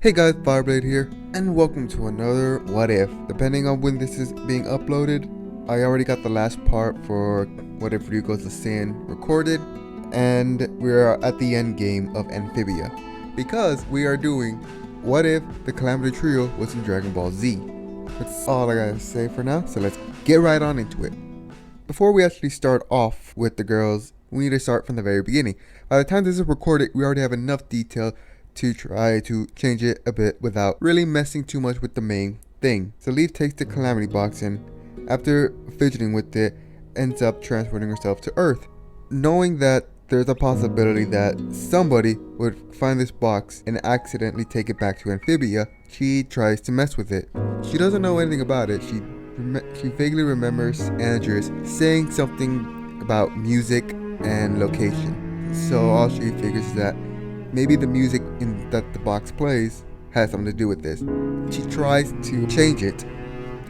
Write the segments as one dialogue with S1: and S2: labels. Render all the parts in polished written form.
S1: Hey guys, Fireblade here, and welcome to another What If. Depending on when this is being uploaded, I already got the last part for What If Ryu Goes to Sin recorded, and we're at the end game of Amphibia. Because we are doing What If the Calamity Trio was in Dragon Ball Z. That's all I gotta say for now, so let's get right on into it. Before we actually start off with the girls, we need to start from the very beginning. By the time this is recorded, we already have enough detail to try to change it a bit without really messing too much with the main thing. So Leaf takes the Calamity box and, after fidgeting with it, ends up transporting herself to Earth. Knowing that there's a possibility that somebody would find this box and accidentally take it back to Amphibia, she tries to mess with it. She doesn't know anything about it. She vaguely remembers Andrews saying something about music and location. So all she figures is that maybe the music that the box plays has something to do with this. She tries to change it.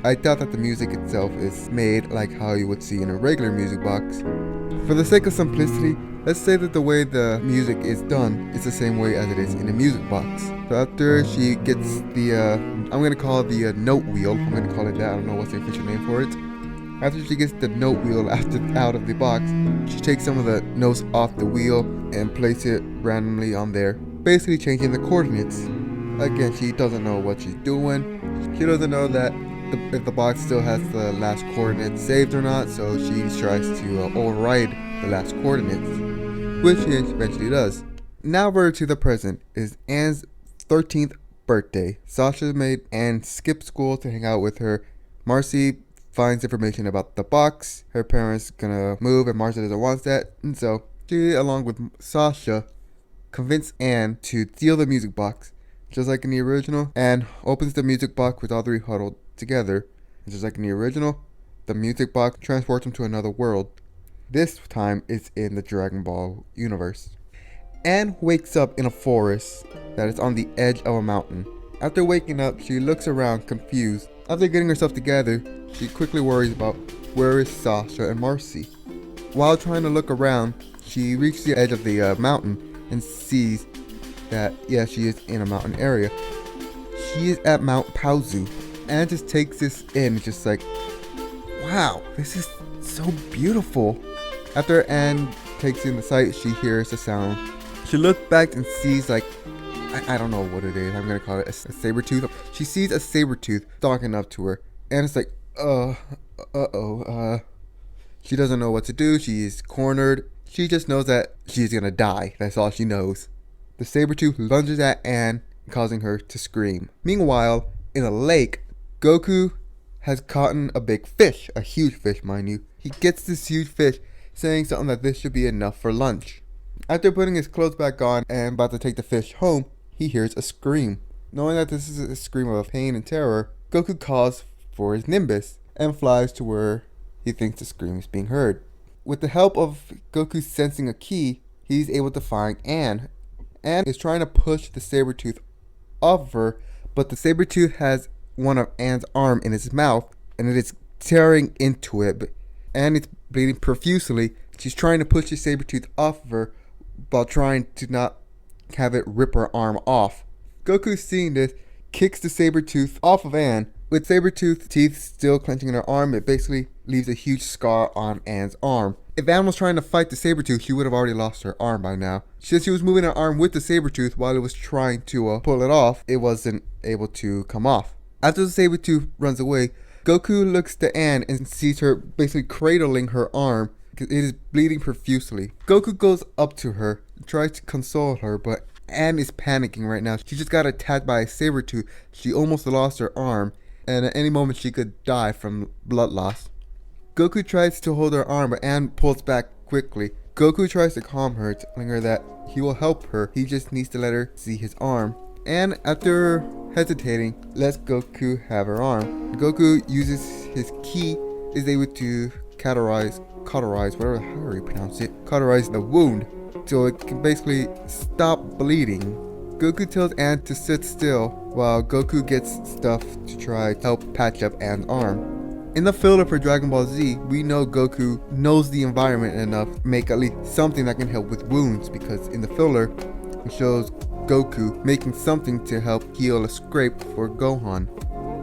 S1: I doubt that the music itself is made like how you would see in a regular music box. For the sake of simplicity, let's say that the way the music is done is the same way as it is in a music box. So after she gets the, I'm going to call it the note wheel. I'm going to call it that. I don't know what's the official name for it. After she gets the note wheel out of the box, she takes some of the notes off the wheel and places it randomly on there, basically changing the coordinates. Again, she doesn't know what she's doing. She doesn't know that if the box still has the last coordinates saved or not, so she tries to override the last coordinates, which she eventually does. Now we're to the present. Is Anne's 13th birthday. Sasha made Anne skip school to hang out with her. Marcy finds information about the box. Her parents gonna move and Marcy doesn't want that, and so she, along with Sasha, convince Anne to steal the music box. Just like in the original, Anne opens the music box with all three huddled together. And just like in the original, the music box transports them to another world. This time it's in the Dragon Ball universe. Anne wakes up in a forest that is on the edge of a mountain. After waking up, she looks around confused. After getting herself together, she quickly worries about where is Sasha and Marcy. While trying to look around, she reaches the edge of the mountain and sees that, yeah, she is in a mountain area. She is at Mount Pauzu. Anne just takes this in, just like, wow, this is so beautiful. After Anne takes in the sight, she hears a sound. She looks back and sees, like, I don't know what it is. I'm gonna call it a saber-tooth. She sees a saber-tooth stalking up to her. And it's like, she doesn't know what to do. She is cornered. She just knows that she's gonna die. That's all she knows. The saber-tooth lunges at Anne, causing her to scream. Meanwhile, in a lake, Goku has caught a big fish. A huge fish, mind you. He gets this huge fish, saying something that this should be enough for lunch. After putting his clothes back on and about to take the fish home, he hears a scream. Knowing that this is a scream of pain and terror, Goku calls for his Nimbus and flies to where he thinks the scream is being heard. With the help of Goku sensing a key, he's able to find Anne. Anne is trying to push the saber-tooth off of her, but the saber-tooth has one of Anne's arm in its mouth and it is tearing into it. Anne is bleeding profusely. She's trying to push the saber-tooth off of her while trying to not have it rip her arm off. Goku, seeing this, kicks the saber-tooth off of Anne. With saber-tooth teeth still clenching in her arm, it basically leaves a huge scar on Anne's arm. If Anne was trying to fight the saber-tooth, she would have already lost her arm by now. Since she was moving her arm with the saber-tooth while it was trying to pull it off, it wasn't able to come off. After the saber-tooth runs away, Goku looks to Anne and sees her basically cradling her arm. It is bleeding profusely. Goku goes up to her, tries to console her, but Anne is panicking right now. She just got attacked by a saber-tooth. She almost lost her arm, and at any moment she could die from blood loss. Goku tries to hold her arm, but Anne pulls back quickly. Goku tries to calm her, telling her that he will help her. He just needs to let her see his arm. And after hesitating, lets Goku have her arm. Goku uses his ki, is able to cauterize, whatever, however you pronounce it, cauterize the wound, so it can basically stop bleeding. Goku tells Anne to sit still while Goku gets stuff to try to help patch up Anne's arm. In the filler for Dragon Ball Z, we know Goku knows the environment enough to make at least something that can help with wounds, because in the filler, it shows Goku making something to help heal a scrape for Gohan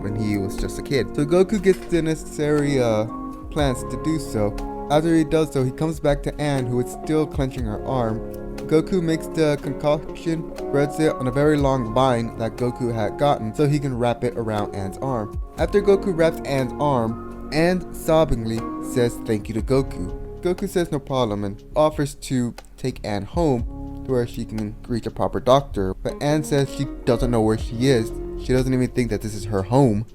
S1: when he was just a kid. So Goku gets the necessary plants to do so. After he does so, he comes back to Anne, who is still clenching her arm. Goku makes the concoction, spreads it on a very long vine that Goku had gotten so he can wrap it around Anne's arm. After Goku wraps Anne's arm, Anne sobbingly says thank you to Goku. Goku says no problem and offers to take Anne home to where she can reach a proper doctor, but Anne says she doesn't know where she is. She doesn't even think that this is her home.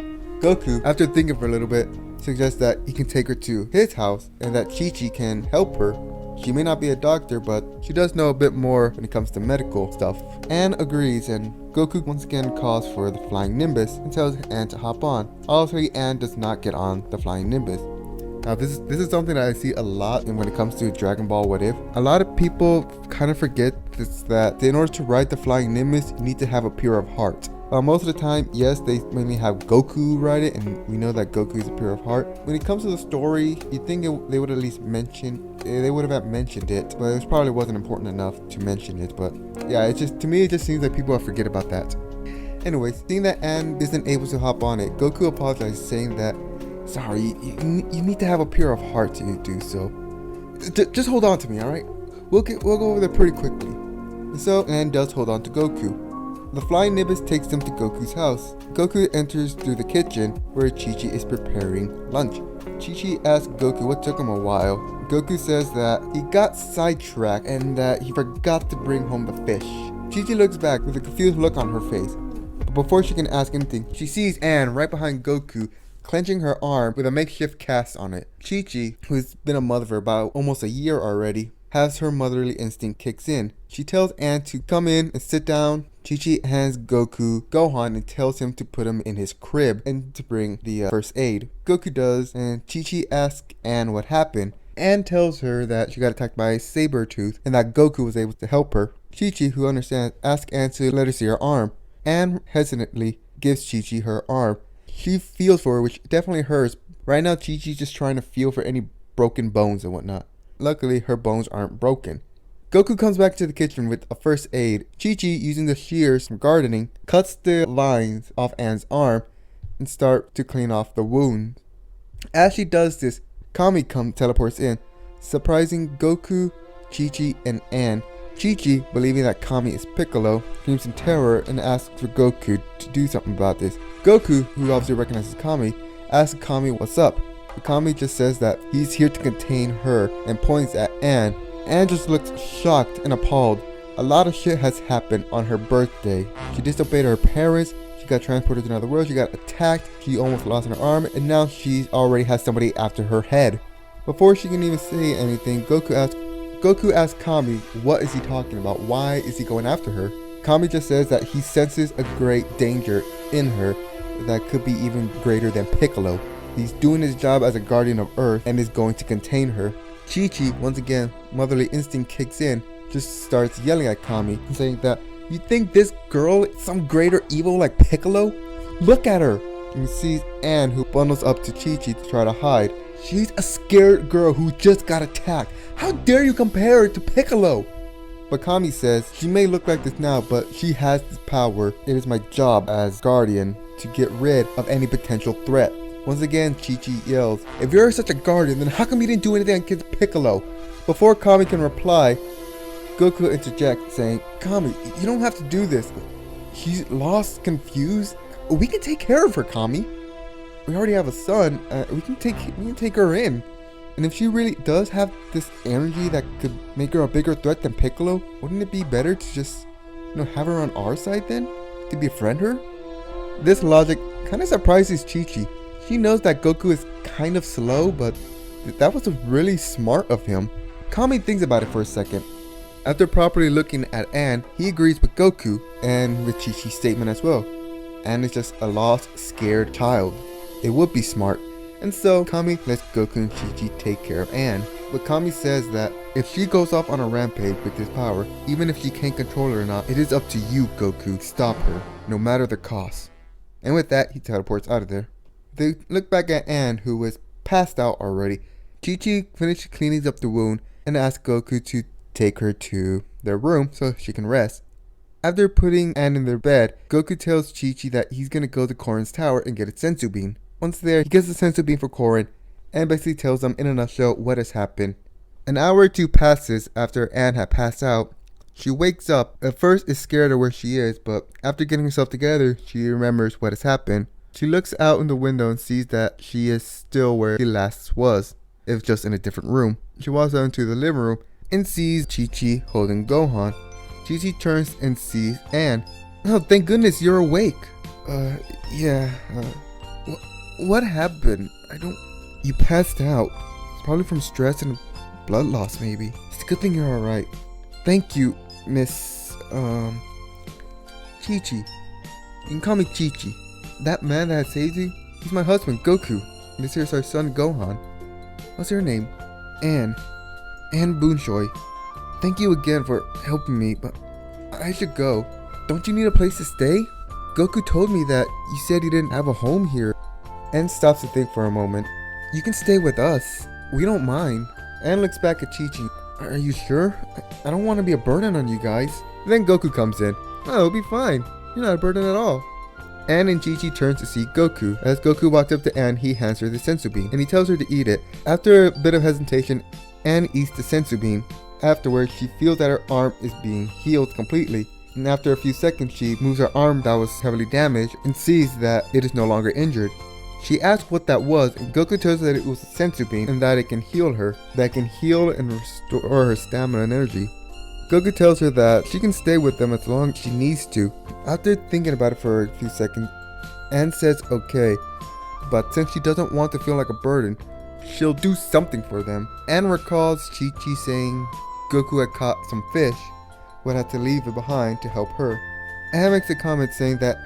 S1: Goku, after thinking for a little bit, suggests that he can take her to his house and that Chi-Chi can help her. She may not be a doctor, but she does know a bit more when it comes to medical stuff. Anne agrees, and Goku once again calls for the Flying Nimbus and tells Anne to hop on. Obviously, Anne does not get on the Flying Nimbus. Now, this is something that I see a lot when it comes to Dragon Ball What If. A lot of people kind of forget this, that in order to ride the Flying Nimbus, you need to have a pure of heart. Most of the time, yes, they mainly have Goku ride it, and we know that Goku is a pure of heart. When it comes to the story, you'd think they would at least mention, they would have mentioned it, but it probably wasn't important enough to mention it. But yeah, it just, to me, it just seems like people forget about that. Anyways, seeing that Anne isn't able to hop on it, Goku apologizes, saying that, sorry, you need to have a pure of heart to do so. Just hold on to me, alright? We'll go over there pretty quickly. So Anne does hold on to Goku. The Flying Nimbus takes them to Goku's house. Goku enters through the kitchen where Chi-Chi is preparing lunch. Chi-Chi asks Goku what took him a while. Goku says that he got sidetracked and that he forgot to bring home the fish. Chi-Chi looks back with a confused look on her face. But before she can ask anything, she sees Anne right behind Goku, clenching her arm with a makeshift cast on it. Chi-Chi, who's been a mother for about almost a year already, has her motherly instinct kicks in. She tells Anne to come in and sit down. Chi-Chi hands Goku Gohan and tells him to put him in his crib and to bring the first aid. Goku does, and Chi-Chi asks Anne what happened. Anne tells her that she got attacked by a saber tooth and that Goku was able to help her. Chi-Chi, who understands, asks Anne to let her see her arm. Anne hesitantly gives Chi-Chi her arm. She feels for her, which definitely hurts. Right now, Chi-Chi's just trying to feel for any broken bones and whatnot. Luckily, her bones aren't broken. Goku comes back to the kitchen with a first aid. Chi-Chi, using the shears from gardening, cuts the lines off Anne's arm and starts to clean off the wound. As she does this, Kami teleports in, surprising Goku, Chi-Chi, and Anne. Chi-Chi, believing that Kami is Piccolo, screams in terror and asks for Goku to do something about this. Goku, who obviously recognizes Kami, asks Kami what's up. Kami just says that he's here to contain her and points at Anne. Anne just looks shocked and appalled. A lot of shit has happened on her birthday. She disobeyed her parents, she got transported to another world, she got attacked, she almost lost her arm, and now she already has somebody after her head. Before she can even say anything, Goku asks Kami what is he talking about, why is he going after her? Kami just says that he senses a great danger in her that could be even greater than Piccolo. He's doing his job as a guardian of Earth and is going to contain her. Chi-Chi, once again, motherly instinct kicks in, just starts yelling at Kami, saying that, you think this girl is some greater evil like Piccolo? Look at her! And sees Anne, who bundles up to Chi-Chi to try to hide. She's a scared girl who just got attacked. How dare you compare her to Piccolo? But Kami says, she may look like this now, but she has this power. It is my job as guardian to get rid of any potential threat. Once again, Chi-Chi yells, if you're such a guardian, then how come you didn't do anything against Piccolo? Before Kami can reply, Goku interjects, saying, Kami, you don't have to do this. She's lost, confused. We can take care of her, Kami. We already have a son. We can take her in. And if she really does have this energy that could make her a bigger threat than Piccolo, wouldn't it be better to just, have her on our side then? To befriend her? This logic kind of surprises Chi-Chi. She knows that Goku is kind of slow, but that was really smart of him. Kami thinks about it for a second. After properly looking at Anne, he agrees with Goku and with Chi-Chi's statement as well. Anne is just a lost, scared child. It would be smart. And so Kami lets Goku and Chi-Chi take care of Anne. But Kami says that if she goes off on a rampage with this power, even if she can't control her or not, it is up to you, Goku, to stop her, no matter the cost. And with that, he teleports out of there. They look back at Anne, who was passed out already. Chi-Chi finishes cleaning up the wound and asks Goku to take her to their room so she can rest. After putting Ann in their bed, Goku tells Chi-Chi that he's gonna go to Korin's tower and get a senzu bean. Once there, he gets the senzu bean for Korin and basically tells them in a nutshell what has happened. An hour or two passes after Ann had passed out. She wakes up, at first is scared of where she is, but after getting herself together, she remembers what has happened. She looks out in the window and sees that she is still where she last was, if just in a different room. She walks out into the living room and sees Chi-Chi holding Gohan. Chi-Chi turns and sees Ann. Oh, thank goodness you're awake. What happened? You passed out. Probably from stress and blood loss, maybe. It's a good thing you're alright. Thank you, Miss, Chi-Chi. You can call me Chi-Chi. That man that saved you, he's my husband, Goku. And this here's our son, Gohan. What's your name? Ann Boonshoy. Thank you again for helping me, but I should go. Don't you need a place to stay? Goku told me that you said you didn't have a home here. Ann stops to think for a moment. You can stay with us. We don't mind. Ann looks back at Chi-Chi. Are you sure? I don't want to be a burden on you guys. Then Goku comes in. Oh, it'll be fine. You're not a burden at all. Ann and Chi-Chi turns to see Goku. As Goku walks up to Ann, he hands her the senzu bean, and he tells her to eat it. After a bit of hesitation, Ann eats the senzu bean. Afterwards, she feels that her arm is being healed completely. And after a few seconds, she moves her arm that was heavily damaged and sees that it is no longer injured. She asks what that was, and Goku tells her that it was a senzu bean and that it can heal her, that it can heal and restore her stamina and energy. Goku tells her that she can stay with them as long as she needs to. After thinking about it for a few seconds, Ann says okay, but since she doesn't want to feel like a burden, she'll do something for them. Ann recalls Chi-Chi saying Goku had caught some fish, but had to leave it behind to help her. Ann makes a comment saying that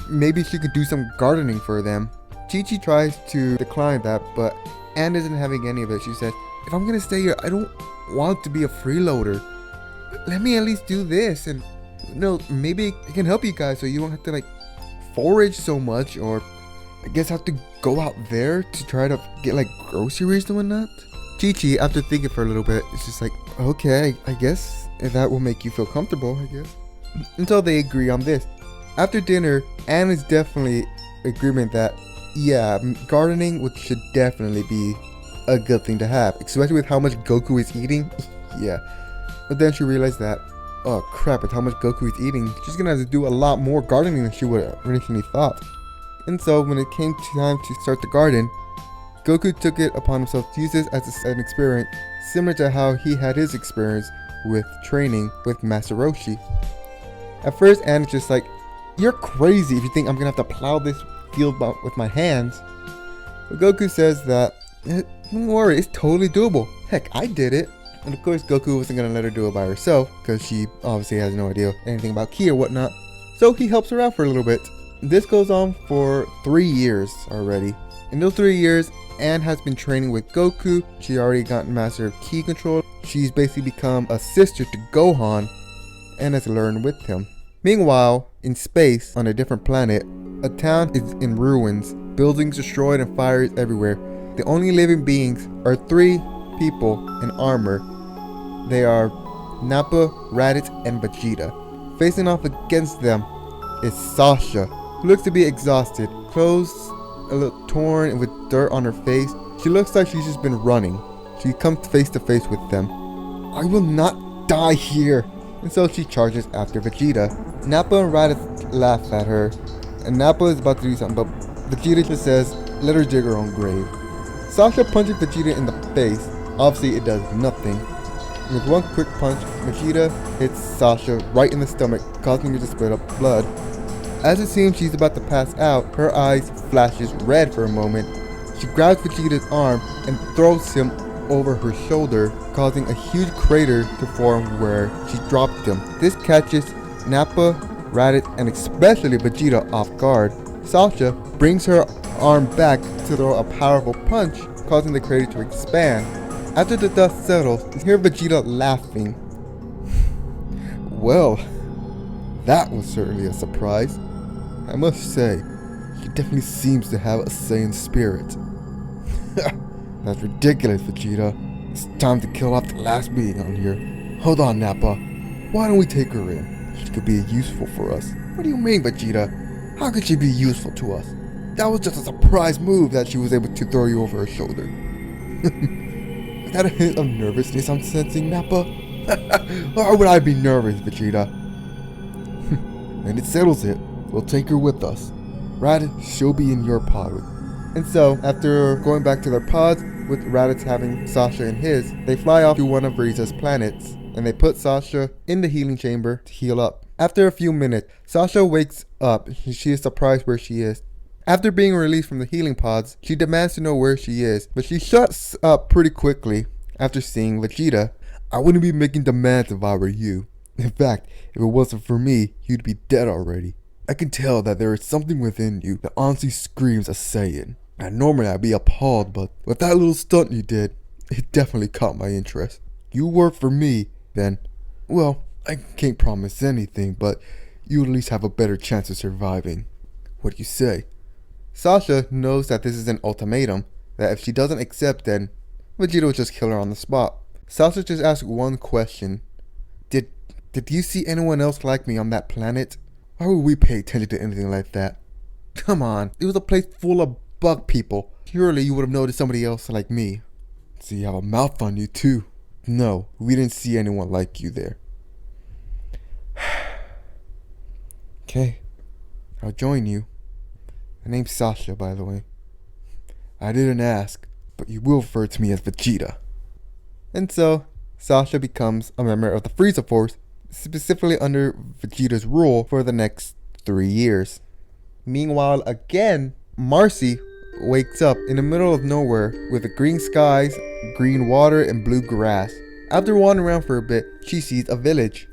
S1: maybe she could do some gardening for them. Chi-Chi tries to decline that, but Ann isn't having any of it. She says, if I'm gonna stay here, I don't want to be a freeloader. Let me at least do this, and maybe it can help you guys so you don't have to forage so much, or I guess have to go out there to try to get groceries and whatnot. Chi-Chi, after thinking for a little bit, is just like, okay, I guess if that will make you feel comfortable, I guess. Until they agree on this. After dinner, Ann is definitely agreement that yeah, gardening should definitely be a good thing to have, especially with how much Goku is eating. Yeah. But then she realized that, oh crap, with how much Goku is eating, she's gonna have to do a lot more gardening than she would have originally thought. And so when it came time to start the garden, Goku took it upon himself to use this as an experiment similar to how he had his experience with training with Master Roshi. At first, Ann is just like, you're crazy if you think I'm gonna have to plow this field with my hands. But Goku says that, don't worry, it's totally doable. Heck, I did it. And of course, Goku wasn't gonna let her do it by herself, because she obviously has no idea anything about ki or whatnot. So he helps her out for a little bit. This goes on for 3 years already. In those 3 years, Ann has been training with Goku. She already gotten master of ki control. She's basically become a sister to Gohan and has learned with him. Meanwhile, in space, on a different planet, a town is in ruins, buildings destroyed and fires everywhere. The only living beings are 3 people in armor. They are Nappa, Raditz, and Vegeta. Facing off against them is Sasha, who looks to be exhausted, clothes a little torn with dirt on her face. She looks like she's just been running. She comes face to face with them. I will not die here. And so she charges after Vegeta. Nappa and Raditz laugh at her, and Nappa is about to do something, but Vegeta just says, let her dig her own grave. Sasha punches Vegeta in the face. Obviously it does nothing. With one quick punch, Vegeta hits Sasha right in the stomach, causing her to spit up blood. As it seems she's about to pass out, her eyes flashes red for a moment. She grabs Vegeta's arm and throws him over her shoulder, causing a huge crater to form where she dropped him. This catches Nappa, Raditz, and especially Vegeta off guard. Sasha brings her arm back to throw a powerful punch, causing the crater to expand. After the dust settles, you hear Vegeta laughing. Well, that was certainly a surprise. I must say, he definitely seems to have a sane spirit. That's ridiculous, Vegeta. It's time to kill off the last being on here. Hold on, Nappa. Why don't we take her in? she could be useful for us. What do you mean, Vegeta? How could she be useful to us? That was just a surprise move that she was able to throw you over her shoulder. Is that a hint of nervousness I'm sensing, Nappa? Why would I be nervous, Vegeta? And it settles it. We'll take her with us. Raditz, she'll be in your pod. And so, after going back to their pods, with Raditz having Sasha in his, they fly off to one of Frieza's planets, and they put Sasha in the healing chamber to heal up. After a few minutes, Sasha wakes up. She is surprised where she is. After being released from the healing pods, she demands to know where she is, but she shuts up pretty quickly after seeing Vegeta. I wouldn't be making demands if I were you. In fact, if it wasn't for me, you'd be dead already. I can tell that there is something within you that honestly screams a Saiyan. And normally I'd be appalled, but with that little stunt you did, it definitely caught my interest. You work for me, then, well, I can't promise anything, but you at least have a better chance of surviving. What do you say? Sasha knows that this is an ultimatum, that if she doesn't accept, then Vegeta will just kill her on the spot. Sasha just asks one question. Did you see anyone else like me on that planet? Why would we pay attention to anything like that? Come on, it was a place full of bug people. Surely you would have noticed somebody else like me. So you have a mouth on you too. No, we didn't see anyone like you there. Okay, I'll join you. My name's Sasha, by the way. I didn't ask, but you will refer to me as Vegeta. And so, Sasha becomes a member of the Frieza Force, specifically under Vegeta's rule for the next 3 years. Meanwhile, again, Marcy wakes up in the middle of nowhere with the green skies, green water, and blue grass. After wandering around for a bit, she sees a village.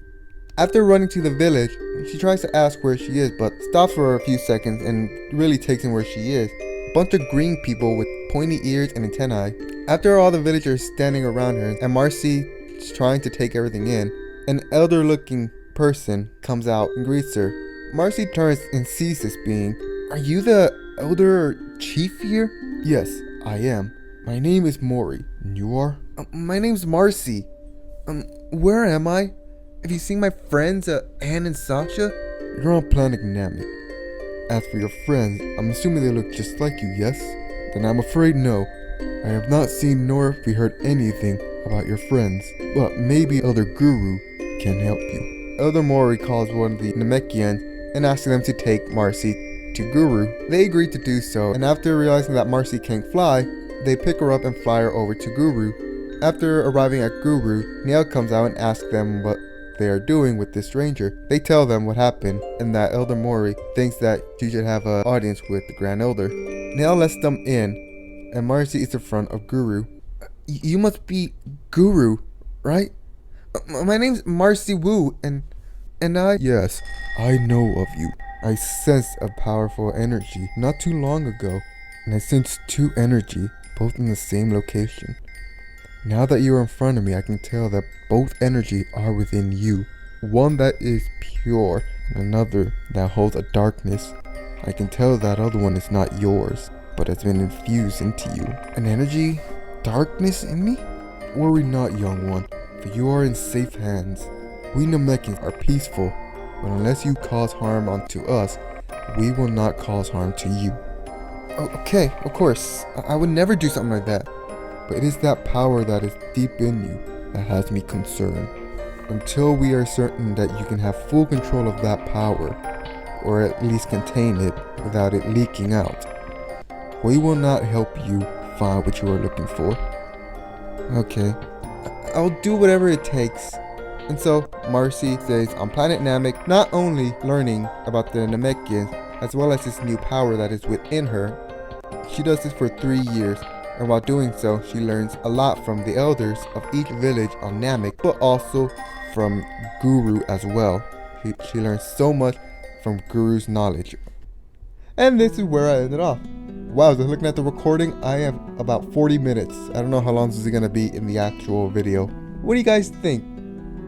S1: After running to the village, she tries to ask where she is, but stops for a few seconds and really takes in where she is. A bunch of green people with pointy ears and antennae. After all the villagers standing around her and Marcy is trying to take everything in, an elder looking person comes out and greets her. Marcy turns and sees this being. Are you the elder chief here? Yes, I am. My name is Mori. And you are? My name's Marcy. Where am I? Have you seen my friends, Anne and Sasha? You're on planet Namek. As for your friends, I'm assuming they look just like you, yes? Then I'm afraid no. I have not seen nor have we heard anything about your friends, but maybe Elder Guru can help you. Elder Mori calls one of the Namekians and asks them to take Marcy to Guru. They agree to do so, and after realizing that Marcy can't fly, they pick her up and fly her over to Guru. After arriving at Guru, Nail comes out and asks them what they are doing with this stranger. They tell them what happened and that Elder Mori thinks that she should have an audience with the Grand Elder. Nail lets them in, and Marcy is in front of Guru. You must be Guru, right? My name's Marcy Wu, and I... Yes, I know of you. I sensed a powerful energy not too long ago, and I sensed 2 energy, both in the same location. Now that you are in front of me, I can tell that both energy are within you. One that is pure, and another that holds a darkness. I can tell that other one is not yours, but has been infused into you. An energy? Darkness in me? Worry not, young one, for you are in safe hands. We Namekians are peaceful, but unless you cause harm unto us, we will not cause harm to you. Oh, okay, of course. I would never do something like that. But it is that power that is deep in you that has me concerned. Until we are certain that you can have full control of that power, or at least contain it without it leaking out, we will not help you find what you are looking for. Okay, I'll do whatever it takes. And so, Marcy stays on planet Namek, not only learning about the Namekians, as well as this new power that is within her. She does this for 3 years, and while doing so, she learns a lot from the elders of each village on Namek, but also from Guru as well. She learns so much from Guru's knowledge. And this is where I ended off. Wow, just looking at the recording, I have about 40 minutes. I don't know how long this is going to be in the actual video. What do you guys think?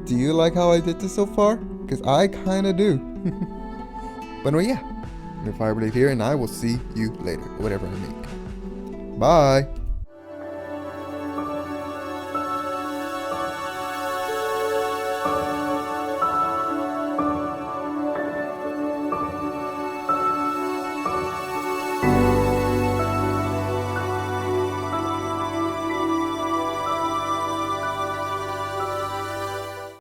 S1: Do you like how I did this so far? Because I kind of do. But anyway, yeah. I'm Fireblade here, and I will see you later, whatever I make. Bye.